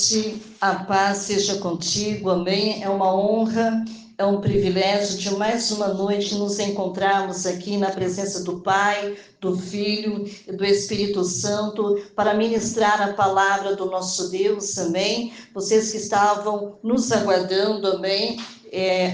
noite, a paz seja contigo, amém? É uma honra, é um privilégio de mais uma noite nos encontrarmos aqui na presença do Pai, do Filho e do Espírito Santo para ministrar a palavra do nosso Deus, amém? Vocês que estavam nos aguardando, amém?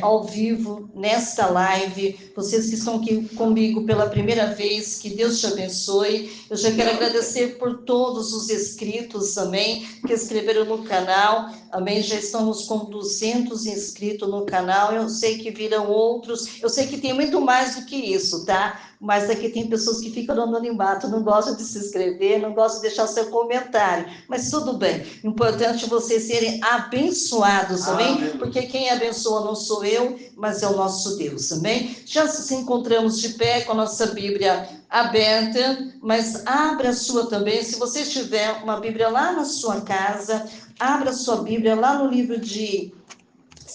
Ao vivo, nesta live, vocês que estão aqui comigo pela primeira vez, que Deus te abençoe. Eu já quero agradecer por todos os inscritos, amém, que escreveram no canal, amém, já estamos com 200 inscritos no canal, eu sei que virão outros, eu sei que tem muito mais do que isso, tá? Mas aqui tem pessoas que ficam no anonimato, não gostam de se inscrever, não gostam de deixar seu comentário, mas tudo bem, importante vocês serem abençoados, amém? Porque quem abençoa não sou eu, mas é o nosso Deus, amém? Já se encontramos de pé com a nossa Bíblia aberta, mas abra a sua também, se você tiver uma Bíblia lá na sua casa, abra a sua Bíblia lá no livro de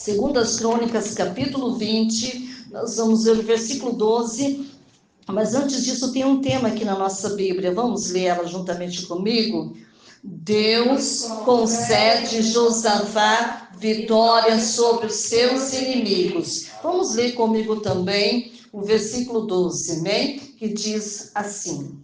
2 Crônicas, capítulo 20, nós vamos ler o versículo 12, mas antes disso tem um tema aqui na nossa Bíblia, vamos ler ela juntamente comigo? Deus concede Josafá vitória sobre os seus inimigos. Vamos ler comigo também o versículo 12, amém? Que diz assim: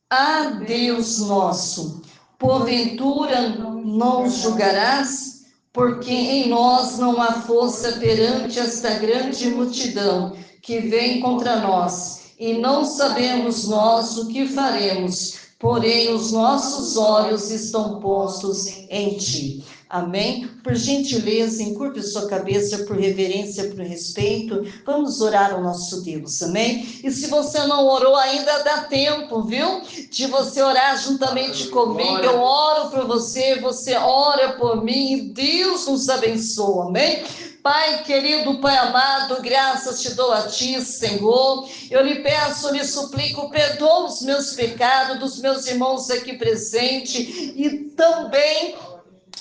Ah, Deus nosso, porventura não julgarás? Porque em nós não há força perante esta grande multidão que vem contra nós, e não sabemos nós o que faremos, porém os nossos olhos estão postos em ti. Amém? Por gentileza, encurve sua cabeça por reverência, por respeito. Vamos orar ao nosso Deus, amém? E se você não orou ainda, dá tempo, viu? De você orar juntamente comigo. Eu oro por você, você ora por mim e Deus nos abençoa, amém? Pai querido, Pai amado, graças te dou a ti, Senhor. Eu lhe peço, lhe suplico, perdoa os meus pecados, dos meus irmãos aqui presentes e também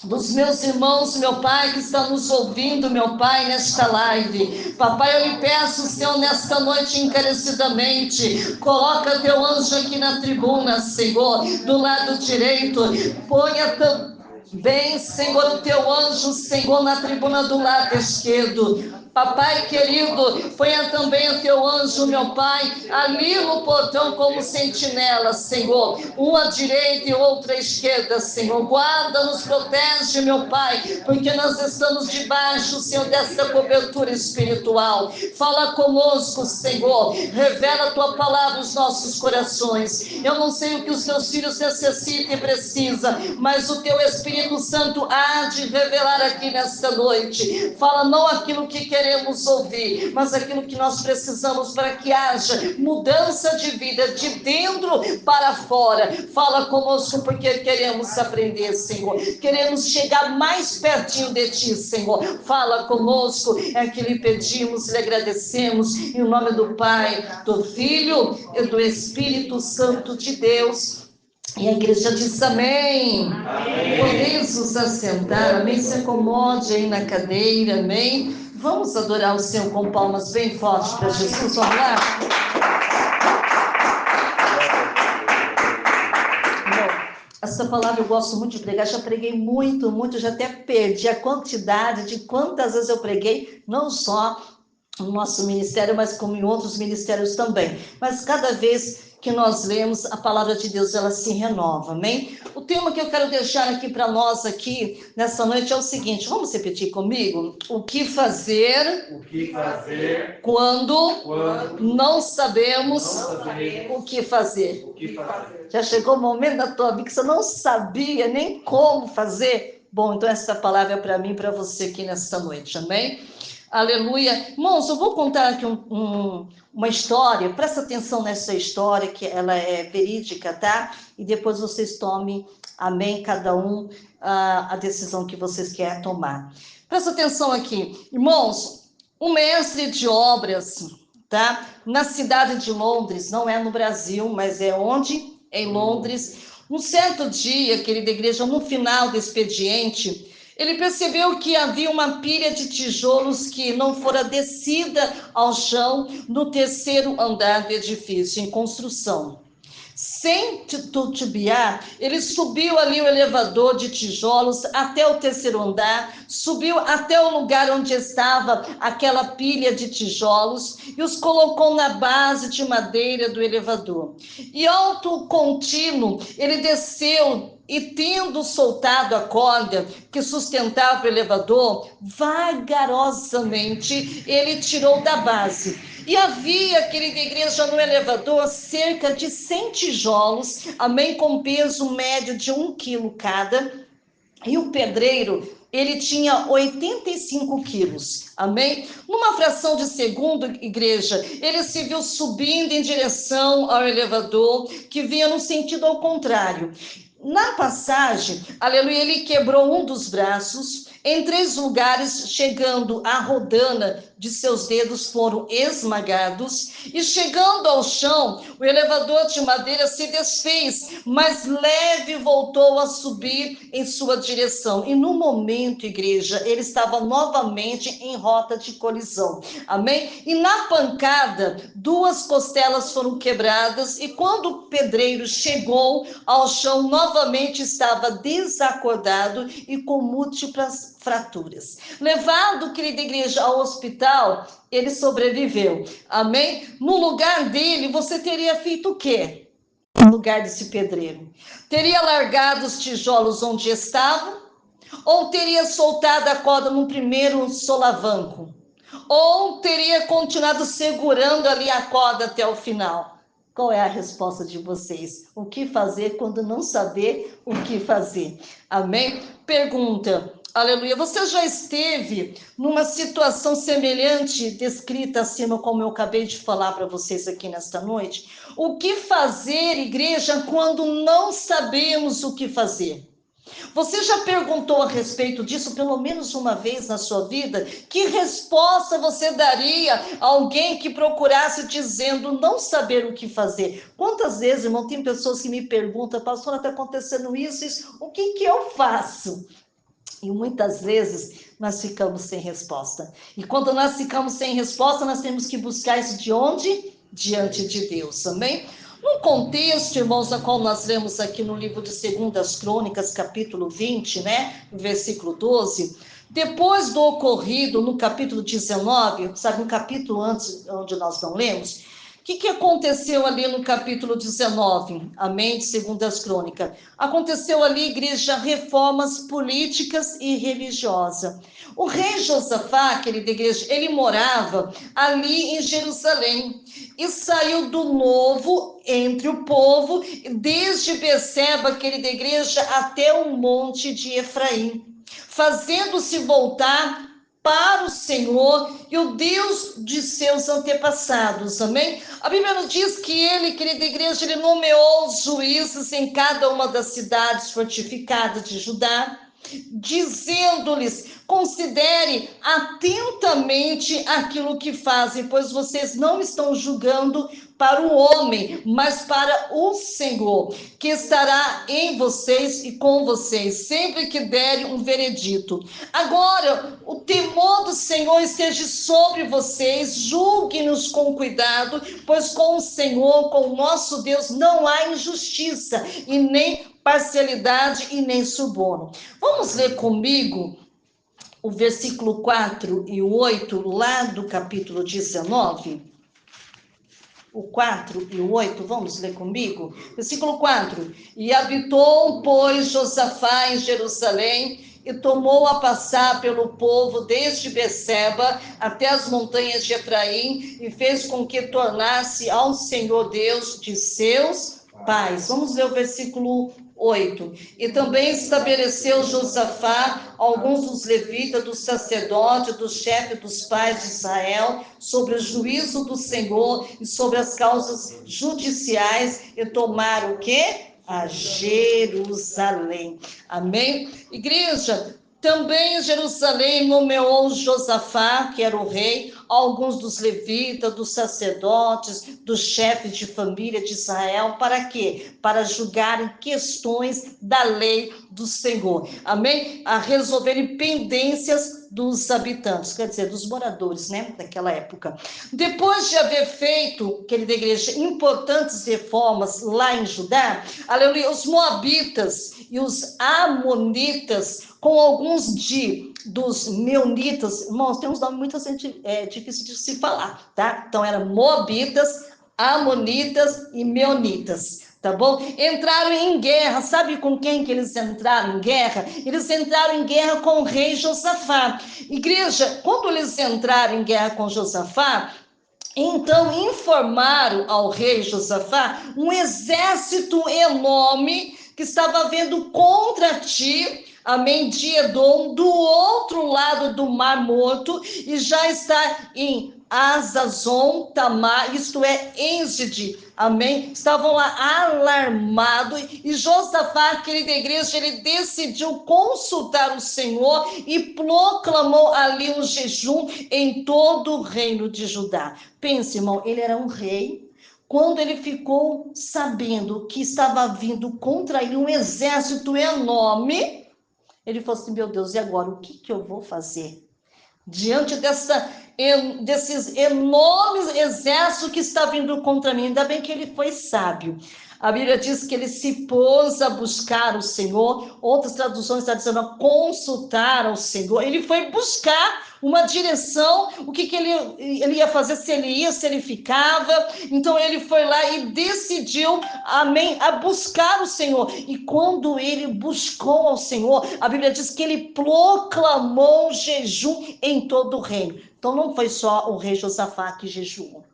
dos meus irmãos, meu Pai, que está nos ouvindo, meu Pai, nesta live. Papai, eu lhe peço, Senhor, nesta noite encarecidamente, coloca teu anjo aqui na tribuna, Senhor, do lado direito, ponha também, Senhor, o teu anjo, Senhor, na tribuna do lado esquerdo. Papai querido, ponha também o teu anjo, meu Pai, ali no portão como sentinela, Senhor, uma à direita e outra à esquerda, Senhor. Guarda-nos, protege, meu Pai, porque nós estamos debaixo, Senhor, dessa cobertura espiritual. Fala conosco, Senhor, revela a tua palavra aos nossos corações. Eu não sei o que os teus filhos necessitam e precisam, mas o teu Espírito Santo há de revelar aqui nesta noite. Fala não aquilo que queremos ouvir, mas aquilo que nós precisamos para que haja mudança de vida de dentro para fora. Fala conosco porque queremos aprender, Senhor. Queremos chegar mais pertinho de ti, Senhor. Fala conosco, é que lhe pedimos, lhe agradecemos, em nome do Pai, do Filho e do Espírito Santo de Deus. E a igreja diz amém. Amém. Podeis nos assentar, amém? Se acomode aí na cadeira, amém? Vamos adorar o Senhor com palmas bem fortes para Jesus, vamos lá? Essa palavra eu gosto muito de pregar, já preguei muito, já até perdi a quantidade de quantas vezes eu preguei, não só no nosso ministério, mas como em outros ministérios também. Mas cada vez que nós lemos a palavra de Deus, ela se renova, amém? O tema que eu quero deixar aqui para nós aqui nessa noite é o seguinte, vamos repetir comigo? O que fazer quando não sabemos o que fazer? Já chegou o momento da tua vida que você não sabia nem como fazer? Bom, então essa palavra é para mim e para você aqui nesta noite, amém? Aleluia. Irmãos, eu vou contar aqui uma história, presta atenção nessa história, que ela é verídica, tá? E depois vocês tomem, amém, cada um, a decisão que vocês querem tomar. Presta atenção aqui. Irmãos, um mestre de obras, tá? Na cidade de Londres, não é no Brasil, mas é onde? Em Londres. Um certo dia, querida igreja, no final do expediente, ele percebeu que havia uma pilha de tijolos que não fora descida ao chão no terceiro andar do edifício em construção. sem titubear, ele subiu ali o elevador de tijolos até o terceiro andar, subiu até o lugar onde estava aquela pilha de tijolos e os colocou na base de madeira do elevador. E alto contínuo, ele desceu e, tendo soltado a corda que sustentava o elevador, vagarosamente ele tirou da base. E havia, querida igreja, no elevador cerca de 100 tijolos, amém, com peso médio de 1 quilo cada. E o pedreiro, ele tinha 85 quilos, amém? Numa fração de segundo, igreja, ele se viu subindo em direção ao elevador, que vinha no sentido ao contrário. Na passagem, aleluia, ele quebrou um dos braços, em 3 lugares, chegando à rodana de seus dedos foram esmagados, e chegando ao chão, o elevador de madeira se desfez, mas leve voltou a subir em sua direção. E no momento, igreja, ele estava novamente em rota de colisão, amém? E na pancada, 2 costelas foram quebradas, e quando o pedreiro chegou ao chão, novamente estava desacordado e com múltiplas fraturas. Levado, querida igreja, ao hospital, ele sobreviveu, amém? No lugar dele, você teria feito o quê? No lugar desse pedreiro? Teria largado os tijolos onde estavam? Ou teria soltado a corda no primeiro solavanco? Ou teria continuado segurando ali a corda até o final? Qual é a resposta de vocês? O que fazer quando não saber o que fazer? Amém? Pergunta, aleluia, você já esteve numa situação semelhante, descrita acima, como eu acabei de falar para vocês aqui nesta noite? O que fazer, igreja, quando não sabemos o que fazer? Você já perguntou a respeito disso pelo menos uma vez na sua vida? Que resposta você daria a alguém que procurasse dizendo não saber o que fazer? Quantas vezes, irmão, tem pessoas que me perguntam, pastora, está acontecendo isso, o que eu faço? E muitas vezes nós ficamos sem resposta. E quando nós ficamos sem resposta, nós temos que buscar isso de onde? Diante de Deus, amém? No contexto, irmãos, na qual nós lemos aqui no livro de 2 Crônicas, capítulo 20, né, versículo 12, depois do ocorrido no capítulo 19, sabe, um capítulo antes, onde nós não lemos, o que aconteceu ali no capítulo 19, amém, de 2 Crônicas? Aconteceu ali, igreja, reformas políticas e religiosas. O rei Josafá, querida igreja, ele morava ali em Jerusalém e saiu do novo entre o povo, desde Beceba, querida igreja, até o monte de Efraim, fazendo-se voltar para o Senhor e o Deus de seus antepassados, amém? A Bíblia nos diz que ele, querida igreja, ele nomeou juízes em cada uma das cidades fortificadas de Judá, dizendo-lhes, considere atentamente aquilo que fazem, pois vocês não estão julgando para o homem, mas para o Senhor, que estará em vocês e com vocês, sempre que derem um veredito. Agora, o temor do Senhor esteja sobre vocês, julguem-nos com cuidado, pois com o Senhor, com o nosso Deus, não há injustiça, e nem parcialidade, e nem suborno. Vamos ler comigo o versículo 4 e o 8, lá do capítulo 19. O 4 e o 8, vamos ler comigo? Versículo 4. E habitou, pois, Josafá em Jerusalém, e tomou a passar pelo povo desde Beceba até as montanhas de Efraim, e fez com que tornasse ao Senhor Deus de seus pais. Vamos ler o versículo 8. E também estabeleceu Josafá alguns dos levitas, dos sacerdotes, dos chefes dos pais de Israel, sobre o juízo do Senhor e sobre as causas judiciais, e tomaram o quê? A Jerusalém. Amém? Igreja, também em Jerusalém nomeou Josafá, que era o rei, alguns dos levitas, dos sacerdotes, dos chefes de família de Israel, para quê? Para julgarem questões da lei do Senhor, amém? A resolverem pendências dos habitantes, quer dizer, dos moradores, né, daquela época. Depois de haver feito, querida igreja, importantes reformas lá em Judá, aleluia, os moabitas e os amonitas, com alguns dos meunitas, irmãos, tem uns nomes muito difíceis de se falar, tá? Então, eram moabitas, amonitas e meunitas, tá bom? Entraram em guerra, sabe com quem que eles entraram em guerra? Eles entraram em guerra com o rei Josafá. Igreja, quando eles entraram em guerra com Josafá, então informaram ao rei Josafá um exército enorme que estava vindo contra ti, amém, de Edom, do outro lado do Mar Morto, e já está em Azazon Tamar, isto é, Enzide, amém, estavam lá alarmados, e Josafá, querida igreja, ele decidiu consultar o Senhor e proclamou ali um jejum em todo o reino de Judá. Pense, irmão, ele era um rei. Quando ele ficou sabendo que estava vindo contra ele um exército enorme, ele falou assim, meu Deus, e agora? O que eu vou fazer? Diante desses enormes exércitos que está vindo contra mim, ainda bem que ele foi sábio. A Bíblia diz que ele se pôs a buscar o Senhor, outras traduções estão dizendo a consultar ao Senhor. Ele foi buscar uma direção, o que ele ia fazer, se ele ia, se ele ficava. Então ele foi lá e decidiu, amém, a buscar o Senhor. E quando ele buscou ao Senhor, a Bíblia diz que ele proclamou jejum em todo o reino. Então não foi só o rei Josafá que jejuou.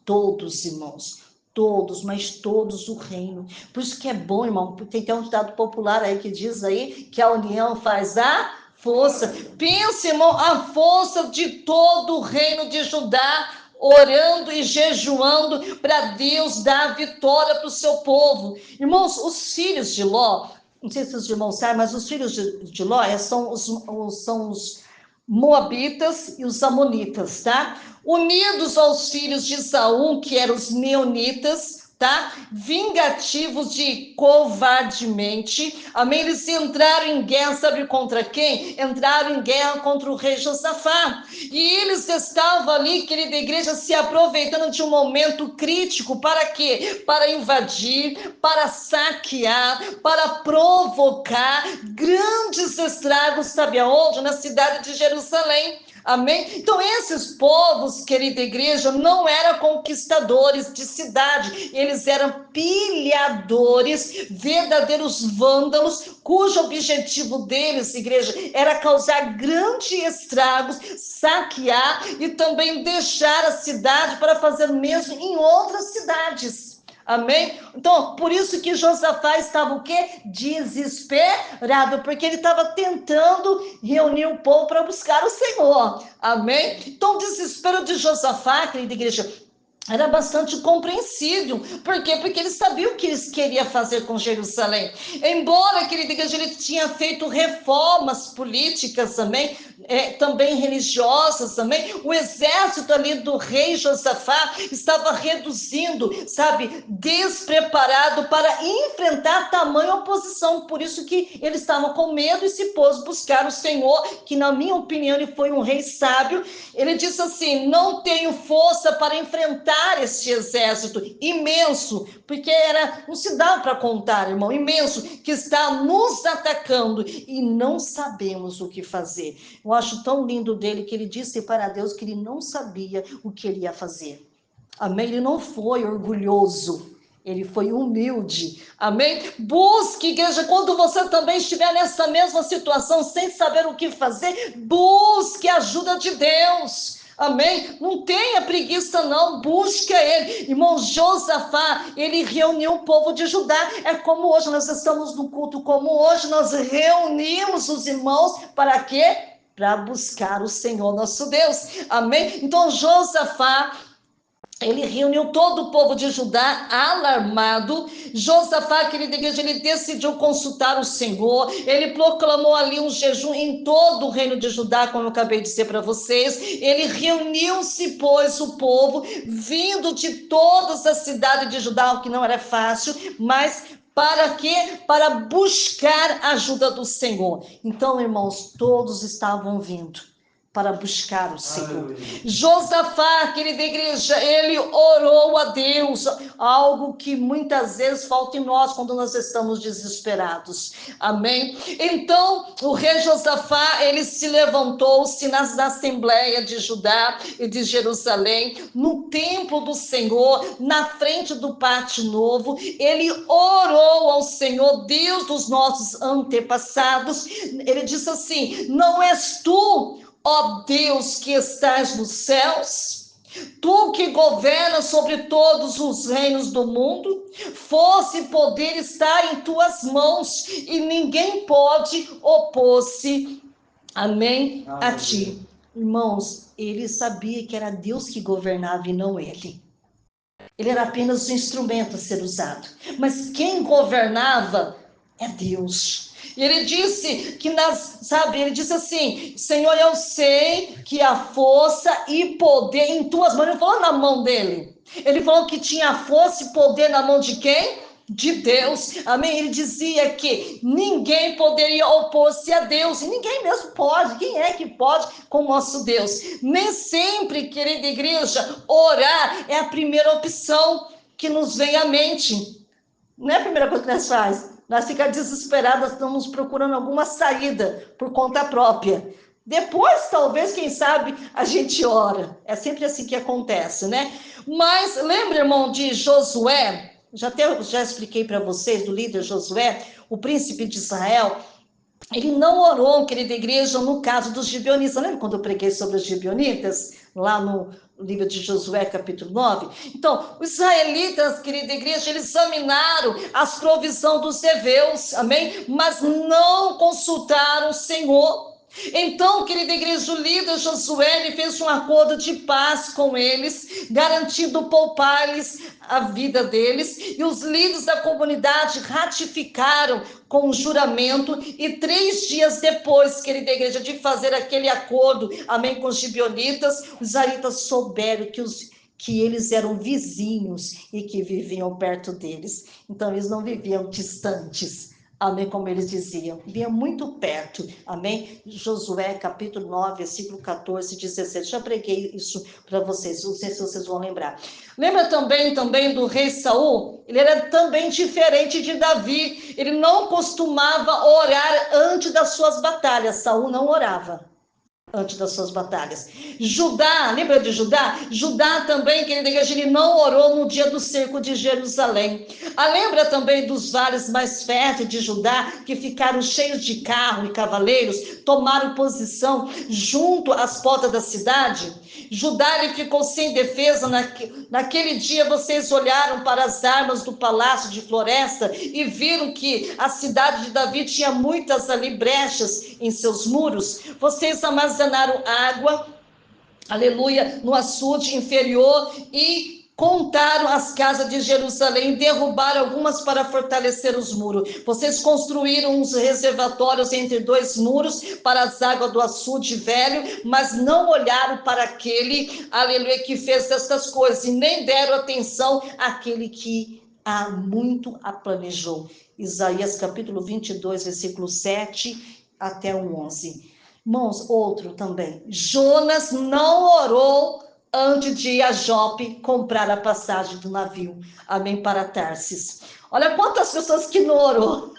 Todos, irmãos, todos, mas todos o reino. Por isso que é bom, irmão, tem um ditado popular aí que diz aí que a união faz a força. Pense, irmão, a força de todo o reino de Judá, orando e jejuando para Deus dar vitória para o seu povo. Irmãos, os filhos de Ló, não sei se os irmãos sabem, mas os filhos de Ló são os moabitas e os amonitas, tá? Unidos aos filhos de Saul, que eram os meunitas, tá? Vingativos de covardemente, amém? Eles entraram em guerra, sabe contra quem? Entraram em guerra contra o rei Josafá. E eles estavam ali, querida igreja, se aproveitando de um momento crítico, para quê? Para invadir, para saquear, para provocar grandes estragos, sabe aonde? Na cidade de Jerusalém. Amém? Então, esses povos, querida igreja, não eram conquistadores de cidade, eles eram pilhadores, verdadeiros vândalos, cujo objetivo deles, igreja, era causar grandes estragos, saquear e também deixar a cidade para fazer o mesmo em outras cidades. Amém? Então, por isso que Josafá estava o quê? Desesperado, porque ele estava tentando reunir o povo para buscar o Senhor. Amém? Então, o desespero de Josafá, querida igreja, era bastante compreensível. Por quê? Porque ele sabia o que eles queriam fazer com Jerusalém. Embora, querida igreja, ele tinha feito reformas políticas também, também religiosas também, o exército ali do rei Josafá estava reduzindo, sabe, despreparado para enfrentar tamanha oposição. Por isso que ele estava com medo e se pôs buscar o Senhor, que na minha opinião ele foi um rei sábio. Ele disse assim, não tenho força para enfrentar este exército imenso, porque não se dá para contar, irmão, imenso, que está nos atacando e não sabemos o que fazer. Eu acho tão lindo dele que ele disse para Deus que ele não sabia o que ele ia fazer. Amém? Ele não foi orgulhoso, ele foi humilde. Amém? Busque, igreja, quando você também estiver nessa mesma situação, sem saber o que fazer, busque a ajuda de Deus. Amém? Não tenha preguiça não, busque ele. Irmão, Josafá, ele reuniu o povo de Judá. É como hoje nós estamos no culto, como hoje nós reunimos os irmãos, para quê? Para buscar o Senhor nosso Deus. Amém? Então Josafá, ele reuniu todo o povo de Judá alarmado. Josafá, querida igreja, ele decidiu consultar o Senhor. Ele proclamou ali um jejum em todo o reino de Judá, como eu acabei de dizer para vocês. Ele reuniu-se, pois, o povo, vindo de todas as cidades de Judá, o que não era fácil, mas Para quê? Para buscar a ajuda do Senhor. Então, irmãos, todos estavam vindo para buscar o Senhor. Josafá, querida igreja, ele orou a Deus, algo que muitas vezes falta em nós quando nós estamos desesperados. Amém? Então, o rei Josafá, ele se levantou-se na Assembleia de Judá e de Jerusalém, no templo do Senhor, na frente do Pátio Novo. Ele orou ao Senhor, Deus dos nossos antepassados. Ele disse assim: não és tu, ó Deus, que estás nos céus, tu que governas sobre todos os reinos do mundo, força e poder está em tuas mãos, e ninguém pode opor-se, amém, a ti. Irmãos, ele sabia que era Deus que governava e não ele. Ele era apenas um instrumento a ser usado. Mas quem governava é Deus. E ele disse que ele disse assim: Senhor, eu sei que a força e poder em tuas mãos. Ele não falou na mão dele. Ele falou que tinha força e poder na mão de quem? De Deus. Amém? Ele dizia que ninguém poderia opor-se a Deus. E ninguém mesmo pode. Quem é que pode com o nosso Deus? Nem sempre, querida igreja, orar é a primeira opção que nos vem à mente. Não é a primeira coisa que nós faz. Nós ficamos desesperadas, estamos procurando alguma saída por conta própria. Depois, talvez, quem sabe, a gente ora. É sempre assim que acontece, né? Mas lembra, irmão, de Josué? Já expliquei para vocês do líder Josué, o príncipe de Israel. Ele não orou, querida igreja, no caso dos gibeonitas. Lembra quando eu preguei sobre os gibeonitas? Lá no livro de Josué, capítulo 9. Então, os israelitas, querida igreja, eles examinaram as provisões dos heveus, amém? Mas não consultaram o Senhor. Então, querida igreja, o líder Josué, ele fez um acordo de paz com eles, garantindo poupar-lhes a vida deles, e os líderes da comunidade ratificaram com um juramento, e 3 dias depois, querida igreja, de fazer aquele acordo, amém, com os gibeonitas, os israelitas souberam que eles eram vizinhos e que viviam perto deles. Então, eles não viviam distantes. Amém, como eles diziam, vinha muito perto, amém? Josué, capítulo 9, versículo 14 e 17, já preguei isso para vocês, não sei se vocês vão lembrar. Lembra também do rei Saul? Ele era também diferente de Davi, ele não costumava orar antes das suas batalhas, Saul não orava antes das suas batalhas. Judá, lembra de Judá? Judá também, querida igreja, ele não orou no dia do cerco de Jerusalém. Lembra também dos vales mais férteis de Judá, que ficaram cheios de carro e cavaleiros, tomaram posição junto às portas da cidade? Judá, ele ficou sem defesa. Naquele dia, vocês olharam para as armas do palácio de floresta e viram que a cidade de Davi tinha muitas ali brechas em seus muros. Vocês armazenaram água, aleluia, no açude inferior e contaram as casas de Jerusalém, derrubaram algumas para fortalecer os muros. Vocês construíram uns reservatórios entre 2 muros para as águas do açude velho, mas não olharam para aquele, aleluia, que fez essas coisas, e nem deram atenção àquele que há muito a planejou. Isaías capítulo 22, versículo 7 até o 11. Irmãos, outro também. Jonas não orou antes de ir a Jope comprar a passagem do navio, amém, para Tarsis. Olha quantas pessoas que não orou,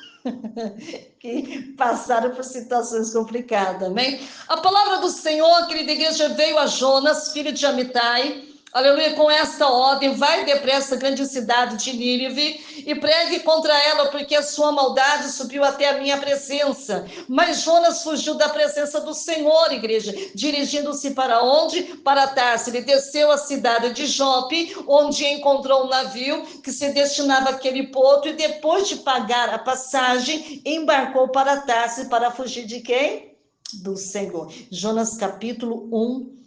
que passaram por situações complicadas, amém? A palavra do Senhor, querida igreja, veio a Jonas, filho de Amitai, aleluia, com esta ordem: vai depressa à grande cidade de Nínive e pregue contra ela, porque a sua maldade subiu até a minha presença. Mas Jonas fugiu da presença do Senhor, igreja, dirigindo-se para onde? Para Tarsis. Ele desceu à cidade de Jope, onde encontrou um navio que se destinava àquele porto, e depois de pagar a passagem, embarcou para Tarsis para fugir de quem? Do Senhor. Jonas capítulo 1,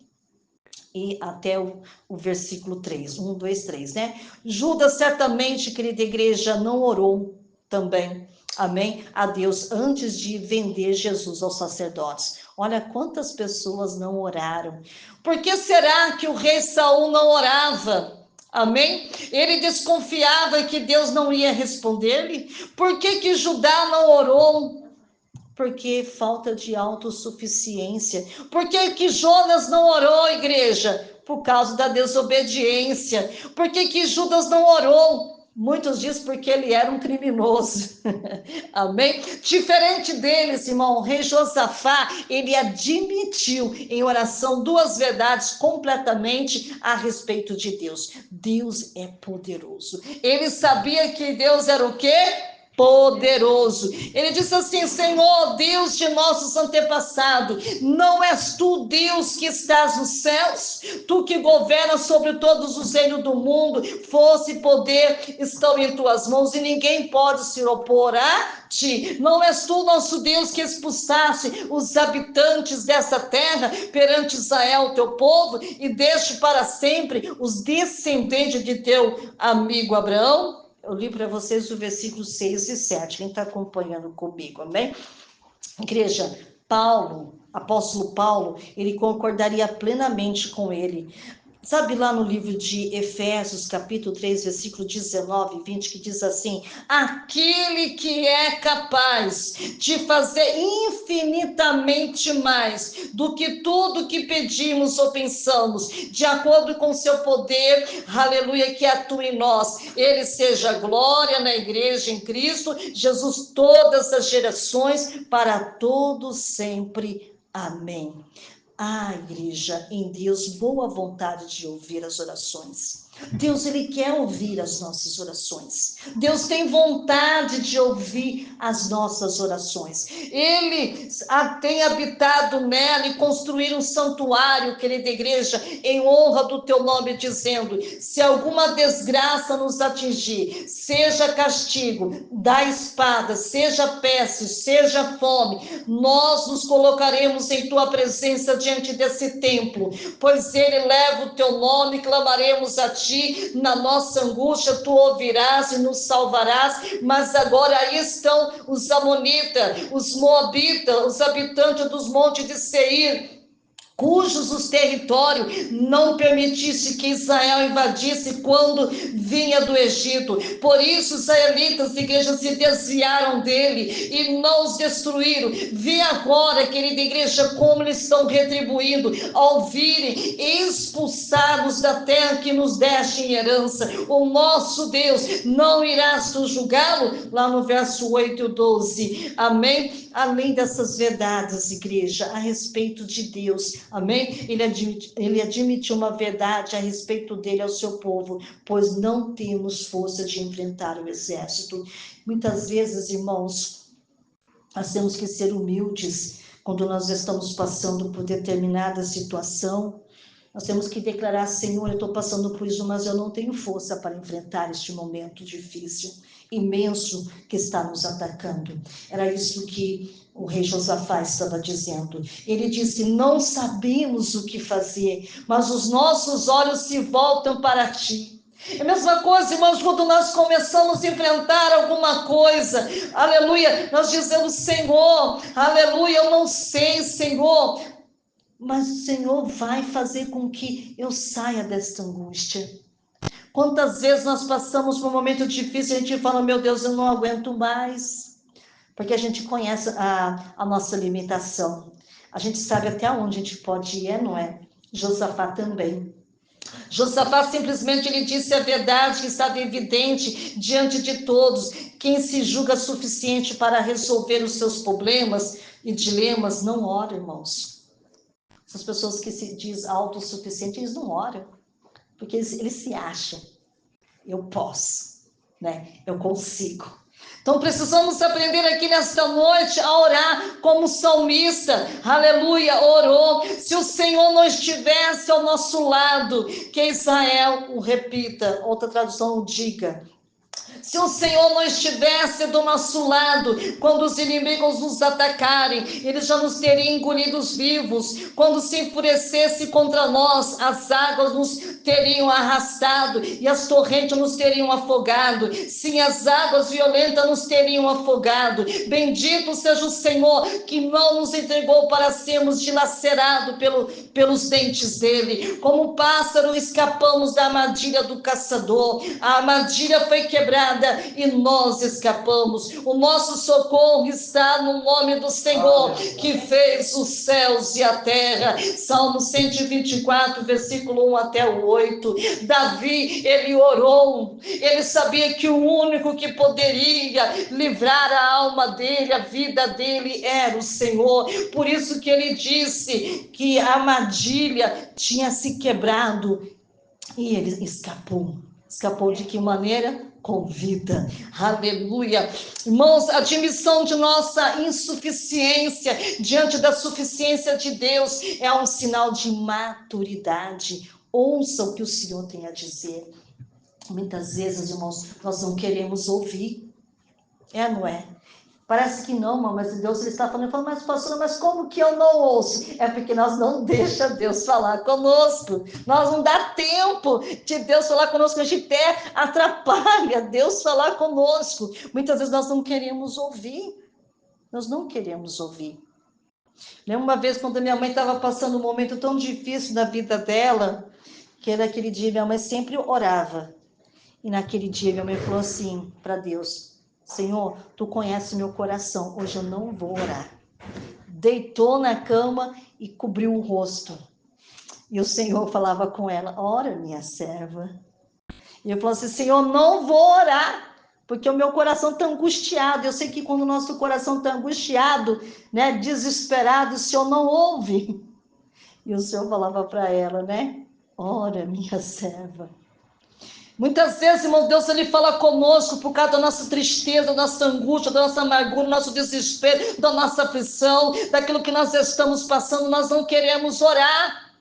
e até o versículo 3, 1, 2, 3, né? Judas certamente, querida igreja, não orou também, amém, a Deus antes de vender Jesus aos sacerdotes. Olha quantas pessoas não oraram. Por que será que o rei Saul não orava? Amém? Ele desconfiava que Deus não ia responder-lhe. Por que Judá não orou? Porque falta de autossuficiência. Por que Jonas não orou, igreja? Por causa da desobediência. Por que Judas não orou? Muitos dizem porque ele era um criminoso. Amém? Diferente deles, irmão, o rei Josafá, ele admitiu em oração duas verdades completamente a respeito de Deus. Deus é poderoso. Ele sabia que Deus era o quê? Poderoso. Ele disse assim: Senhor, Deus de nossos antepassados, não és tu Deus que estás nos céus? Tu que governas sobre todos os reinos do mundo, força e poder estão em tuas mãos e ninguém pode se opor a ti. Não és tu nosso Deus que expulsaste os habitantes dessa terra perante Israel, teu povo, e deste para sempre os descendentes de teu amigo Abraão? Eu li para vocês o versículo 6 e 7, quem está acompanhando comigo, amém? Igreja, Paulo, apóstolo Paulo, ele concordaria plenamente com ele. Sabe lá no livro de Efésios, capítulo 3, versículo 19 e 20, que diz assim: aquele que é capaz de fazer infinitamente mais do que tudo que pedimos ou pensamos, de acordo com o seu poder, aleluia, que atua em nós. Ele seja glória na igreja em Cristo Jesus, todas as gerações, para todos sempre. Amém. Igreja, em Deus, boa vontade de ouvir as orações. Deus, ele quer ouvir as nossas orações. Deus tem vontade de ouvir as nossas orações. Ele tem habitado nela e construir um santuário, querida igreja, em honra do teu nome, dizendo: se alguma desgraça nos atingir, seja castigo da espada, seja peste, seja fome, nós nos colocaremos em tua presença diante desse templo, pois ele leva o teu nome, clamaremos a ti, na nossa angústia tu ouvirás e nos salvarás. Mas agora aí estão os amonitas, os moabitas, os habitantes dos montes de Seir, cujos os territórios não permitisse que Israel invadisse quando vinha do Egito. Por isso os israelitas, igreja, se desviaram dele e não os destruíram. Vê agora, querida igreja, como eles estão retribuindo ao virem expulsados da terra que nos deste em herança. O nosso Deus não irá subjugá-lo? Lá no verso 8 e 12. Amém? Além dessas verdades, igreja, a respeito de Deus, amém? Ele admite uma verdade a respeito dele ao seu povo, pois não temos força de enfrentar o exército. Muitas vezes, irmãos, nós temos que ser humildes quando nós estamos passando por determinada situação. Nós temos que declarar: Senhor, eu estou passando por isso, mas eu não tenho força para enfrentar este momento difícil, imenso, que está nos atacando. Era isso que o rei Josafá estava dizendo. Ele disse: não sabemos o que fazer, mas os nossos olhos se voltam para ti. É a mesma coisa, irmãos, quando nós começamos a enfrentar alguma coisa, aleluia, nós dizemos: Senhor, aleluia, eu não sei, Senhor, mas o Senhor vai fazer com que eu saia desta angústia. Quantas vezes nós passamos por um momento difícil e a gente fala: meu Deus, eu não aguento mais. Porque a gente conhece a nossa limitação. A gente sabe até onde a gente pode ir, não é? Josafá também. Josafá simplesmente ele disse a verdade que estava evidente diante de todos. Quem se julga suficiente para resolver os seus problemas e dilemas não ora, irmãos. Essas pessoas que se dizem autossuficientes, eles não oram, porque eles se acham: eu posso, né? Eu consigo. Então precisamos aprender aqui nesta noite a orar como o salmista, aleluia, orou. Se o Senhor não estivesse ao nosso lado, que Israel o repita, outra tradução o diga: Se o Senhor não estivesse do nosso lado, quando os inimigos nos atacarem, eles já nos teriam engolidos vivos. Quando se enfurecesse contra nós, as águas nos teriam arrastado e as torrentes nos teriam afogado. Sim, as águas violentas nos teriam afogado. Bendito seja o Senhor, que não nos entregou para sermos dilacerados pelos dentes dele. Como um pássaro, escapamos da armadilha do caçador. A armadilha foi quebrada e nós escapamos. O nosso socorro está no nome do Senhor, que fez os céus e a terra. Salmo 124, versículo 1 até o 8. Davi, ele orou, ele sabia que o único que poderia livrar a alma dele, a vida dele, era o Senhor. Por isso que ele disse que a armadilha tinha se quebrado e ele escapou. Escapou de que maneira? Com vida. Aleluia. Irmãos, a admissão de nossa insuficiência diante da suficiência de Deus é um sinal de maturidade. Ouça o que o Senhor tem a dizer. Muitas vezes, irmãos, nós não queremos ouvir. Não é? Parece que não, mas Deus ele está falando, mas pastora, mas como que eu não ouço? É porque nós não deixamos Deus falar conosco. Nós não dá tempo de Deus falar conosco, a gente até atrapalha Deus falar conosco. Muitas vezes nós não queremos ouvir. Nós não queremos ouvir. Lembro uma vez quando minha mãe estava passando um momento tão difícil na vida dela, que naquele dia minha mãe sempre orava. E naquele dia minha mãe falou assim para Deus: Senhor, tu conheces meu coração, hoje eu não vou orar. Deitou na cama e cobriu o rosto. E o Senhor falava com ela: ora, minha serva. E eu falava assim: Senhor, não vou orar, porque o meu coração está angustiado. Eu sei que quando o nosso coração está angustiado, né, desesperado, o Senhor não ouve. E o Senhor falava para ela, né? Ora, minha serva. Muitas vezes, irmão, Deus ele fala conosco por causa da nossa tristeza, da nossa angústia, da nossa amargura, do nosso desespero, da nossa aflição, daquilo que nós estamos passando. Nós não queremos orar,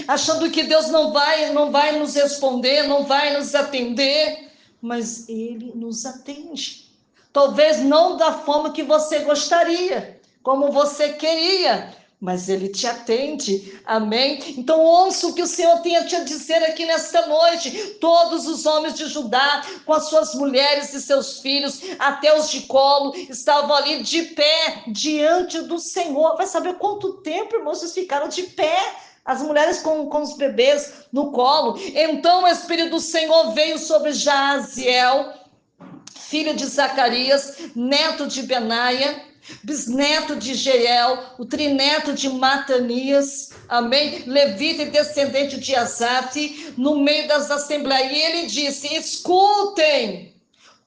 achando que Deus não vai nos responder, não vai nos atender, mas Ele nos atende. Talvez não da forma que você gostaria, como você queria, mas Ele te atende, amém? Então ouça o que o Senhor tem a te dizer aqui nesta noite. Todos os homens de Judá, com as suas mulheres e seus filhos, até os de colo, estavam ali de pé, diante do Senhor. Vai saber quanto tempo, irmãos, vocês ficaram de pé? As mulheres com os bebês no colo. Então o Espírito do Senhor veio sobre Jaziel, filho de Zacarias, neto de Benaia, bisneto de Jeiel, o trineto de Matanias, amém? Levita e descendente de Asaf, no meio das assembleias. E ele disse: escutem,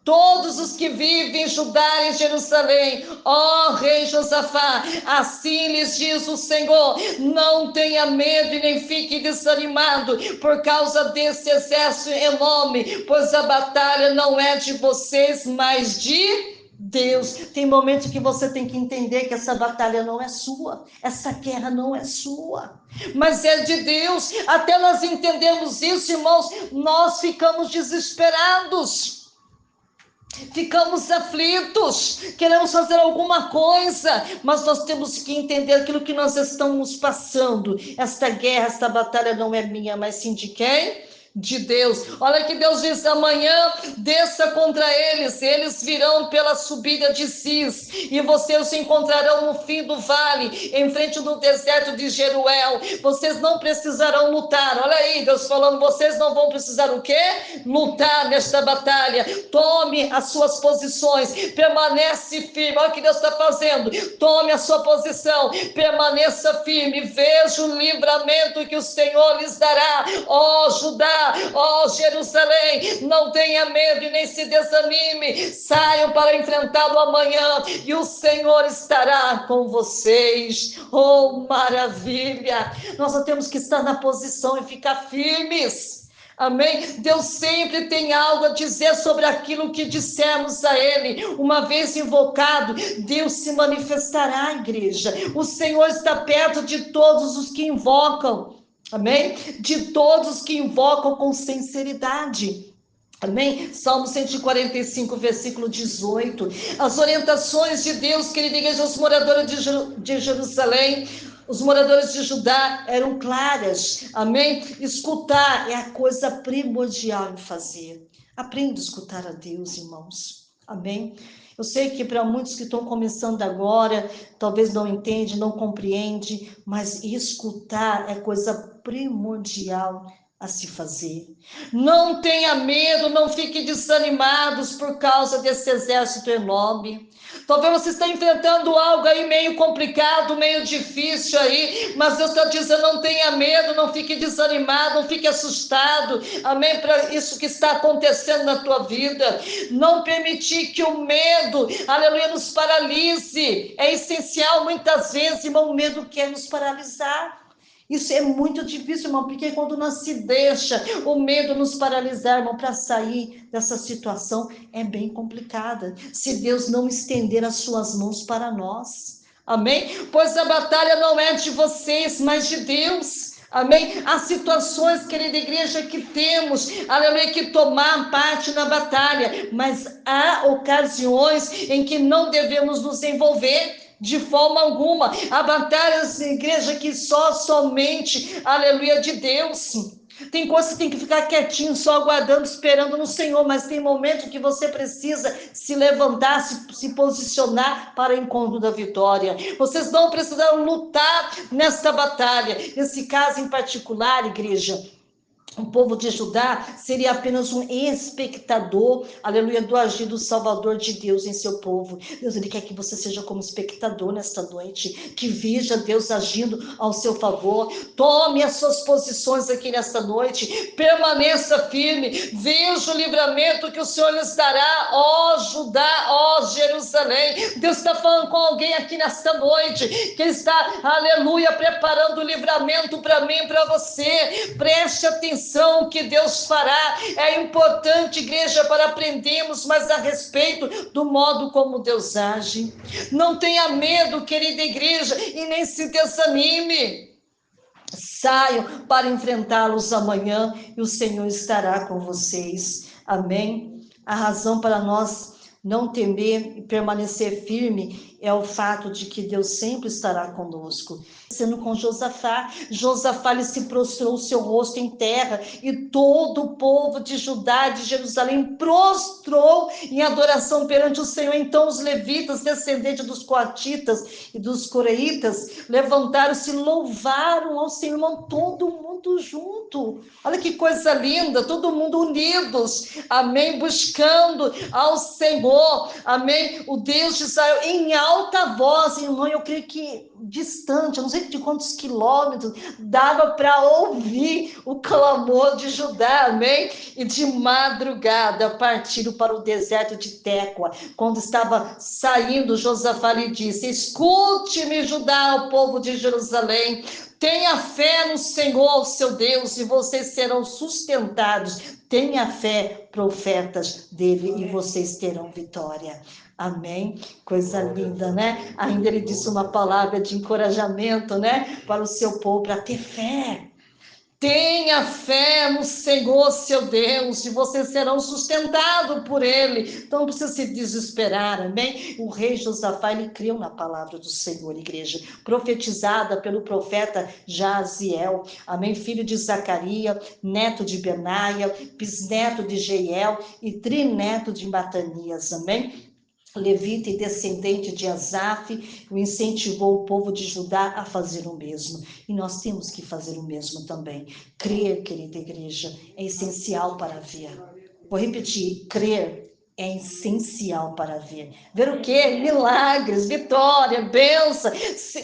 todos os que vivem em Judá e Jerusalém, ó rei Josafá, assim lhes diz o Senhor: não tenha medo e nem fique desanimado por causa desse exército enorme, pois a batalha não é de vocês, mas de Deus. Tem momentos que você tem que entender que essa batalha não é sua, essa guerra não é sua, mas é de Deus. Até nós entendemos isso, irmãos, nós ficamos desesperados, ficamos aflitos, queremos fazer alguma coisa, mas nós temos que entender aquilo que nós estamos passando. Esta guerra, esta batalha não é minha, mas sim de quem? De Deus. Olha que Deus diz: amanhã desça contra eles, eles virão pela subida de Cis, e vocês se encontrarão no fim do vale, em frente do deserto de Jeruel. Vocês não precisarão lutar. Olha aí, Deus falando, vocês não vão precisar o quê? Lutar nesta batalha. Tome as suas posições, permanece firme. Olha o que Deus está fazendo. Tome a sua posição, permaneça firme, veja o livramento que o Senhor lhes dará. Ó Judá, ó Jerusalém, não tenha medo e nem se desanime, saiam para enfrentá-lo amanhã e o Senhor estará com vocês. Oh, maravilha! Nós só temos que estar na posição e ficar firmes. Amém? Deus sempre tem algo a dizer sobre aquilo que dissemos a Ele. Uma vez invocado, Deus se manifestará, igreja. O Senhor está perto de todos os que invocam. Amém? De todos que invocam com sinceridade. Amém? Salmo 145, versículo 18. As orientações de Deus, querida igreja, os moradores de Jerusalém, os moradores de Judá eram claras. Amém? Escutar é a coisa primordial em fazer. Aprenda a escutar a Deus, irmãos. Amém? Eu sei que para muitos que estão começando agora, talvez não entende, não compreende, mas escutar é coisa primordial a se fazer. Não tenha medo, não fique desanimados por causa desse exército enorme. Talvez você esteja enfrentando algo aí meio complicado, meio difícil aí, mas Deus está dizendo, não tenha medo, não fique desanimado, não fique assustado, amém, para isso que está acontecendo na tua vida. Não permitir que o medo, aleluia, nos paralise. É essencial, muitas vezes, irmão, o medo quer nos paralisar. Isso é muito difícil, irmão, porque quando nós se deixa o medo nos paralisar, irmão, para sair dessa situação é bem complicada, se Deus não estender as suas mãos para nós, amém? Pois a batalha não é de vocês, mas de Deus. Amém? Há situações, querida igreja, que temos, aleluia, que tomar parte na batalha, mas há ocasiões em que não devemos nos envolver de forma alguma. A batalha da igreja que somente, aleluia, de Deus. Tem coisa que tem que ficar quietinho, só aguardando, esperando no Senhor, mas tem momento que você precisa se levantar, se posicionar para o encontro da vitória. Vocês não precisam lutar nesta batalha. Nesse caso em particular, igreja, o povo de Judá seria apenas um espectador, aleluia, do agir do Salvador de Deus em seu povo. Deus, Ele quer que você seja como espectador nesta noite, que veja Deus agindo ao seu favor. Tome as suas posições aqui nesta noite, permaneça firme, veja o livramento que o Senhor lhes dará, ó Judá, ó Jerusalém. Deus está falando com alguém aqui nesta noite, que Ele está, aleluia, preparando o livramento para mim e para você. Preste atenção que Deus fará. É importante, igreja, para aprendermos mais a respeito do modo como Deus age. Não tenha medo, querida igreja, e nem se desanime. Saiam para enfrentá-los amanhã e o Senhor estará com vocês. Amém? A razão para nós não temer e permanecer firme é o fato de que Deus sempre estará conosco. Sendo com Josafá, ele se prostrou o seu rosto em terra e todo o povo de Judá, de Jerusalém, prostrou em adoração perante o Senhor. Então os levitas, descendentes dos coatitas e dos coreitas, levantaram-se e louvaram ao Senhor, irmão, todo mundo junto. Olha que coisa linda, todo mundo unidos, amém, buscando ao Senhor, amém, o Deus de Israel, em alta voz, irmão. Eu creio que distante, eu não sei de quantos quilômetros, dava para ouvir o clamor de Judá, amém? E de madrugada partiram para o deserto de Tecoa. Quando estava saindo, Josafá lhe disse: escute-me, Judá, o povo de Jerusalém, tenha fé no Senhor, seu Deus, e vocês serão sustentados. Tenha fé, profetas dele, e vocês terão vitória. Amém? Coisa linda, né? Ainda ele disse uma palavra de encorajamento, né? Para o seu povo, para ter fé. Tenha fé no Senhor, seu Deus, e vocês serão sustentados por Ele. Então não precisa se desesperar, amém? O rei Josafá, ele creu na palavra do Senhor, igreja, profetizada pelo profeta Jaziel, amém? Filho de Zacarias, neto de Benaia, bisneto de Jeiel e trineto de Matanias, amém? Levita e descendente de Asaf, o incentivou o povo de Judá a fazer o mesmo. E nós temos que fazer o mesmo também. Crer, querida igreja, é essencial para ver. Vou repetir, crer é essencial para ver. Ver o quê? Milagres, vitória, bênção.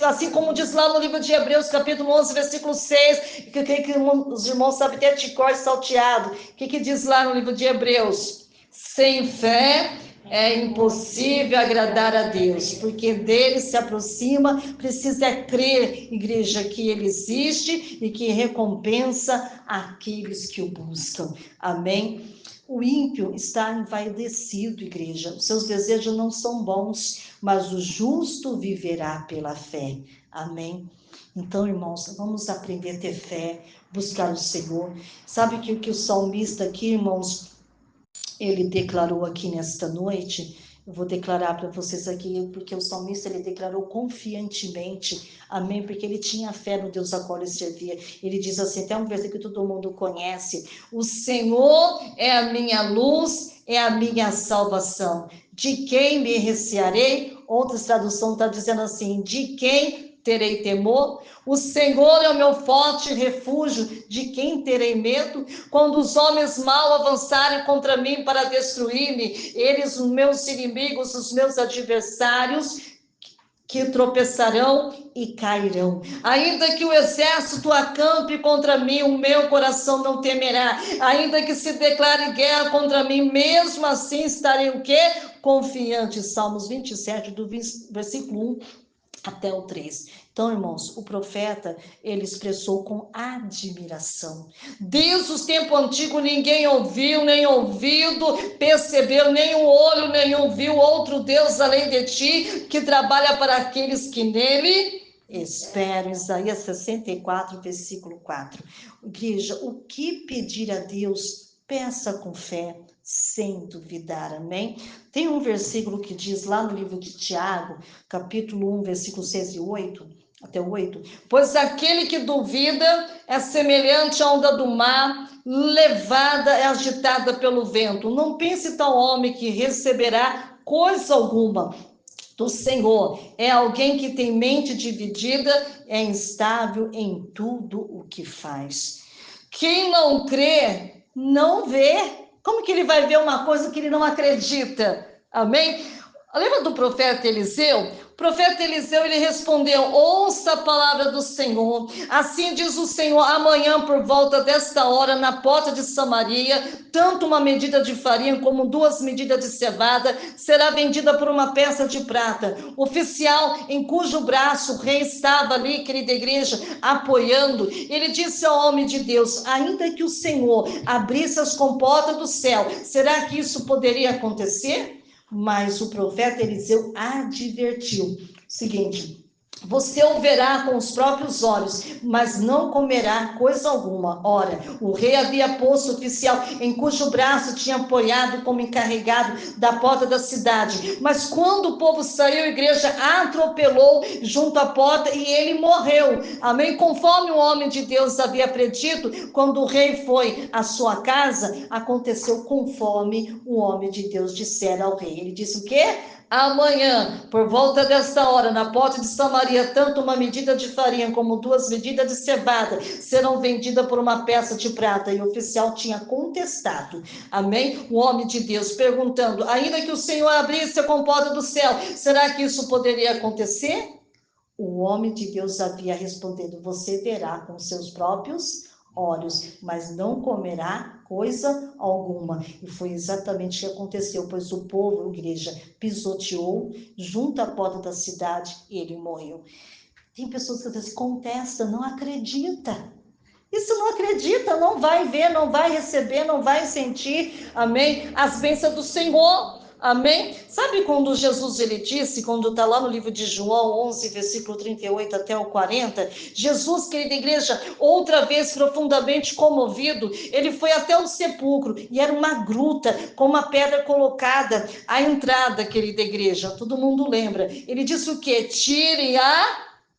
Assim como diz lá no livro de Hebreus, capítulo 11, versículo 6, que eu creio que os irmãos sabem até de cor salteado. O que diz lá no livro de Hebreus? Sem fé é impossível agradar a Deus, porque dele se aproxima, precisa crer, igreja, que ele existe e que recompensa aqueles que o buscam. Amém? O ímpio está envaidecido, igreja. Os seus desejos não são bons, mas o justo viverá pela fé. Amém? Então, irmãos, vamos aprender a ter fé, buscar o Senhor. Sabe que o salmista aqui, irmãos, ele declarou aqui nesta noite. Eu vou declarar para vocês aqui, porque o salmista, ele declarou confiantemente, amém, porque ele tinha fé no Deus a qual ele servia. Ele diz assim, até um versículo que todo mundo conhece: o Senhor é a minha luz, é a minha salvação. De quem me recearei? Outras traduções estão dizendo assim, de quem terei temor? O Senhor é o meu forte refúgio, de quem terei medo? Quando os homens mal avançarem contra mim para destruir-me, eles, os meus inimigos, os meus adversários, que tropeçarão e cairão. Ainda que o exército acampe contra mim, o meu coração não temerá. Ainda que se declare guerra contra mim, mesmo assim estarei o quê? Confiante. Salmos 27, do versículo 1 até o 3. Então, irmãos, o profeta, ele expressou com admiração. Desde os tempos antigos, ninguém ouviu, nem ouvido, percebeu, nem um olho, nenhum viu outro Deus além de ti, que trabalha para aqueles que nele esperam. Isaías 64, versículo 4. Igreja, o que pedir a Deus, peça com fé, sem duvidar, amém? Tem um versículo que diz lá no livro de Tiago, capítulo 1, versículos 6 e 8, até o 8, pois aquele que duvida é semelhante à onda do mar, levada e agitada pelo vento. Não pense tal homem que receberá coisa alguma do Senhor. É alguém que tem mente dividida, é instável em tudo o que faz. Quem não crê, não vê. Como que ele vai ver uma coisa que ele não acredita? Amém? Lembra do profeta Eliseu? O profeta Eliseu, ele respondeu, ouça a palavra do Senhor. Assim diz o Senhor, amanhã por volta desta hora, na porta de Samaria, tanto uma medida de farinha como 2 medidas de cevada será vendida por uma peça de prata. O oficial em cujo braço o rei estava ali, querida igreja, apoiando, ele disse ao homem de Deus, ainda que o Senhor abrisse as comportas do céu, será que isso poderia acontecer? Mas o profeta Eliseu advertiu o seguinte, você o verá com os próprios olhos, mas não comerá coisa alguma. Ora, o rei havia posto oficial em cujo braço tinha apoiado como encarregado da porta da cidade. Mas quando o povo saiu, a igreja atropelou junto à porta e ele morreu. Amém? Conforme o homem de Deus havia predito, quando o rei foi à sua casa, aconteceu conforme o homem de Deus dissera ao rei. Ele disse o quê? Amanhã, por volta desta hora, na porta de Samaria, tanto uma medida de farinha como 2 medidas de cevada serão vendidas por uma peça de prata. E o oficial tinha contestado. Amém? O homem de Deus perguntando, ainda que o Senhor abrisse a comporta do céu, será que isso poderia acontecer? O homem de Deus havia respondido, você verá com seus próprios olhos, mas não comerá coisa alguma. E foi exatamente o que aconteceu, pois o povo, a igreja, pisoteou junto à porta da cidade e ele morreu. Tem pessoas que contestam, não acredita. Isso não acredita, não vai ver, não vai receber, não vai sentir, amém, as bênçãos do Senhor. Amém? Sabe quando Jesus, ele disse, quando está lá no livro de João 11, versículo 38 até o 40, Jesus, querida igreja, outra vez profundamente comovido, ele foi até o sepulcro, e era uma gruta, com uma pedra colocada à entrada, querida igreja, todo mundo lembra. Ele disse o quê? Tirem a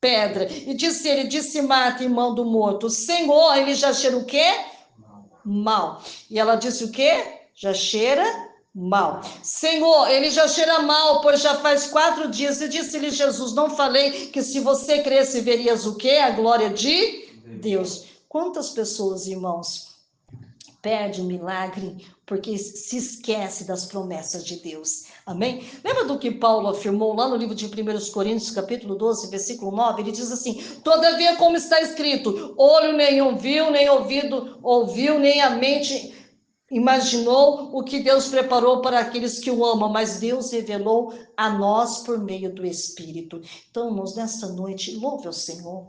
pedra. E disse Marta, irmã do morto, Senhor, ele já cheira o quê? Mal. E ela disse o quê? Já cheira mal. Senhor, ele já cheira mal, pois já faz 4 dias. E disse-lhe Jesus, não falei que se você cresce, verias o quê? A glória de Deus. Quantas pessoas, irmãos, perdem o milagre porque se esquece das promessas de Deus. Amém? Lembra do que Paulo afirmou lá no livro de 1 Coríntios, capítulo 12, versículo 9? Ele diz assim, todavia, como está escrito, olho nenhum viu, nem ouvido ouviu, nem a mente imaginou o que Deus preparou para aqueles que o amam, mas Deus revelou a nós por meio do Espírito. Então, irmãos, nesta noite, louve ao Senhor.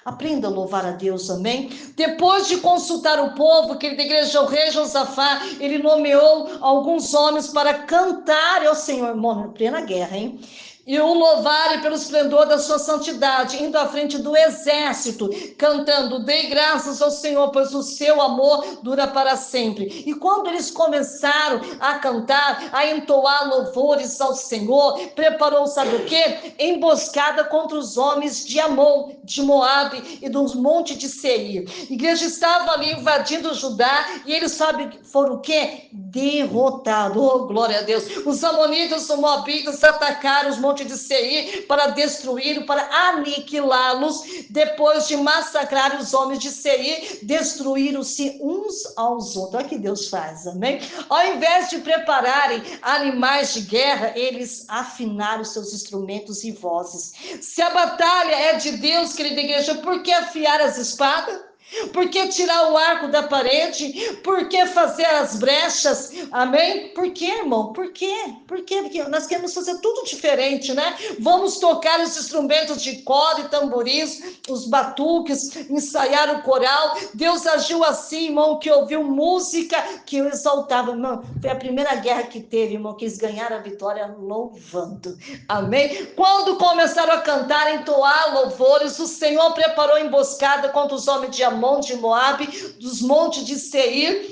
Aprenda a louvar a Deus, amém? Depois de consultar o povo, querida igreja, o rei Josafá, ele nomeou alguns homens para cantar ao Senhor, irmão, em plena guerra, hein? e o louvarem pelo esplendor da sua santidade, indo à frente do exército, cantando, dei graças ao Senhor, pois o seu amor dura para sempre. E quando eles começaram a cantar, a entoar louvores ao Senhor, preparou, sabe o quê? Emboscada contra os homens de Amon, de Moabe e dos montes de Seir. A igreja estava ali invadindo Judá, e eles, sabe, foram o quê? Derrotados. Oh, glória a Deus. Os amonitas, os moabitas atacaram os montes de Seir para destruir, para aniquilá-los. Depois de massacrar os homens de Seir, destruíram-se uns aos outros. Olha o que Deus faz, amém? Ao invés de prepararem animais de guerra, eles afinaram seus instrumentos e vozes. Se a batalha é de Deus, querida igreja, por que afiar as espadas? Por que tirar o arco da parede? Por que fazer as brechas? Amém? Por que, irmão? Por quê? Porque nós queremos fazer tudo diferente, né? Vamos tocar os instrumentos de corda e tamboris, os batuques, ensaiar o coral. Deus agiu assim, irmão, que ouviu música que o exaltava. Irmão, foi a primeira guerra que teve, irmão, que eles ganharam a vitória louvando. Amém? Quando começaram a cantar, entoar louvores, o Senhor preparou emboscada contra os homens de Amon, de Moabe, dos montes de Seir,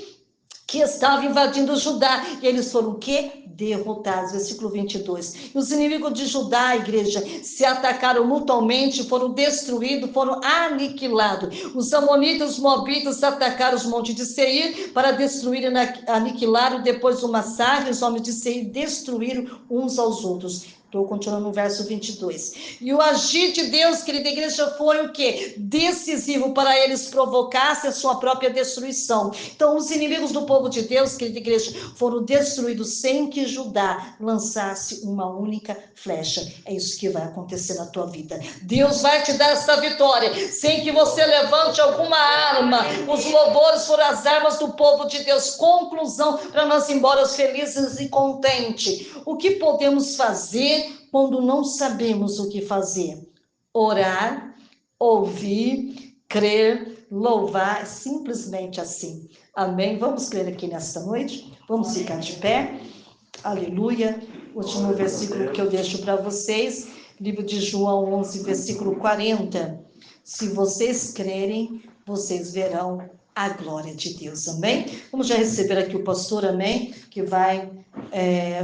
que estavam invadindo Judá, e eles foram o quê? Derrotados, versículo 22. E os inimigos de Judá, a igreja, se atacaram mutuamente, foram destruídos, foram aniquilados. Os amonitas, os moabitas atacaram os montes de Seir para destruir e aniquilar, depois do massacre, os homens de Seir destruíram uns aos outros. Estou continuando no verso 22. E o agir de Deus, querida igreja, foi o quê? Decisivo para eles provocassem a sua própria destruição. Então, os inimigos do povo de Deus, querida igreja, foram destruídos sem que Judá lançasse uma única flecha. É isso que vai acontecer na tua vida. Deus vai te dar essa vitória, sem que você levante alguma arma. Os louvores foram as armas do povo de Deus. Conclusão, para nós ir embora felizes e contentes. O que podemos fazer quando não sabemos o que fazer? Orar, ouvir, crer, louvar, simplesmente assim. Amém? Vamos crer aqui nesta noite? Vamos ficar de pé? Aleluia. Último versículo que eu deixo para vocês, livro de João 11, versículo 40. Se vocês crerem, vocês verão a glória de Deus, amém? Vamos já receber aqui o pastor, amém? Que vai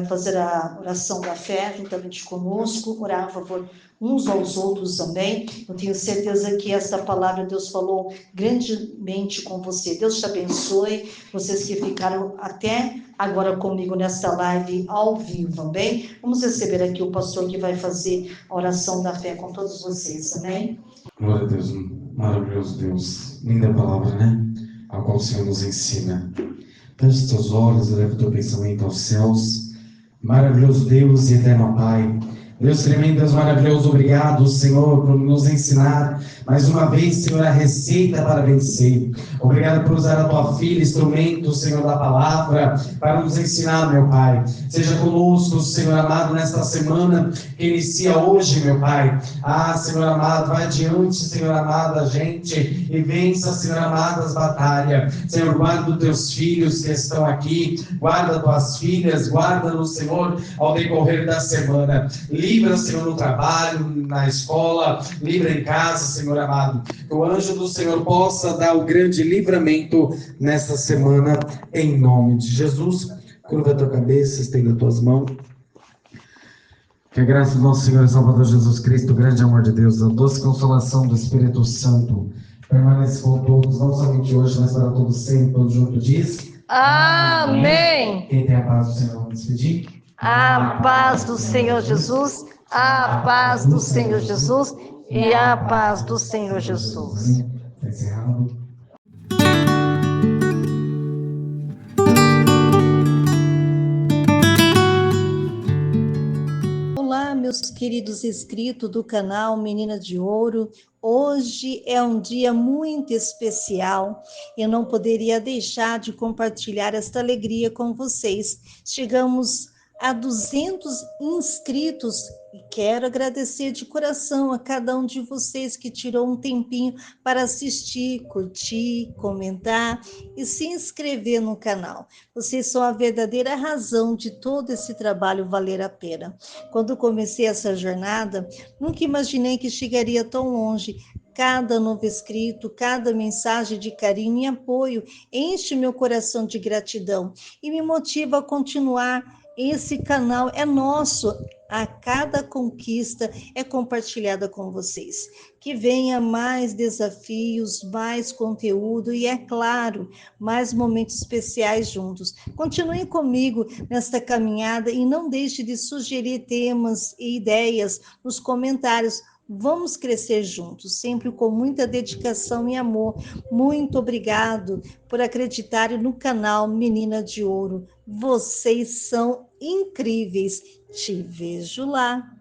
fazer a oração da fé juntamente conosco, orar a favor uns aos outros, amém? Eu tenho certeza que essa palavra Deus falou grandemente com você. Deus te abençoe, vocês que ficaram até agora comigo nesta live ao vivo, amém? Vamos receber aqui o pastor que vai fazer a oração da fé com todos vocês, amém? Glória a Deus, maravilhoso Deus, linda palavra, né? A qual o Senhor nos ensina. Feche teus olhos e leva o teu pensamento aos céus. Maravilhoso Deus e eterno Pai. Deus tremendo, Deus maravilhoso, obrigado, Senhor, por nos ensinar mais uma vez, Senhor, a receita para vencer. Obrigado por usar a tua filha, instrumento, Senhor, da palavra, para nos ensinar, meu Pai. Seja conosco, Senhor amado, nesta semana que inicia hoje, meu Pai. Senhor amado, vai adiante, Senhor amado, a gente, e vença, Senhor amado, as batalhas. Senhor, guarda os teus filhos que estão aqui, guarda tuas filhas, guarda-nos, Senhor, ao decorrer da semana. Livra, Senhor, no trabalho, na escola, livra em casa, Senhor amado. Que o anjo do Senhor possa dar o grande livramento nesta semana, em nome de Jesus. Curva a tua cabeça, estenda as tuas mãos. Que a graça do nosso Senhor e Salvador Jesus Cristo, o grande amor de Deus, a doce consolação do Espírito Santo, permaneça com todos, não somente hoje, mas para todos sempre, todos juntos diz. Amém. Quem tem a paz do Senhor, vamos despedir. A paz do Senhor Jesus, a paz do Senhor Jesus e a paz do Senhor Jesus. Está encerrado. Olá, meus queridos inscritos do canal Menina de Ouro. Hoje é um dia muito especial. Eu não poderia deixar de compartilhar esta alegria com vocês. Chegamos a 200 inscritos. E quero agradecer de coração a cada um de vocês que tirou um tempinho para assistir, curtir, comentar e se inscrever no canal. Vocês são a verdadeira razão de todo esse trabalho valer a pena. Quando comecei essa jornada, nunca imaginei que chegaria tão longe. Cada novo inscrito, cada mensagem de carinho e apoio enche meu coração de gratidão e me motiva a continuar. Esse canal é nosso. A cada conquista é compartilhada com vocês. Que venha mais desafios, mais conteúdo e, é claro, mais momentos especiais juntos. Continuem comigo nesta caminhada e não deixe de sugerir temas e ideias nos comentários. Vamos crescer juntos, sempre com muita dedicação e amor. Muito obrigado por acreditarem no canal Menina de Ouro. Vocês são incríveis. Te vejo lá.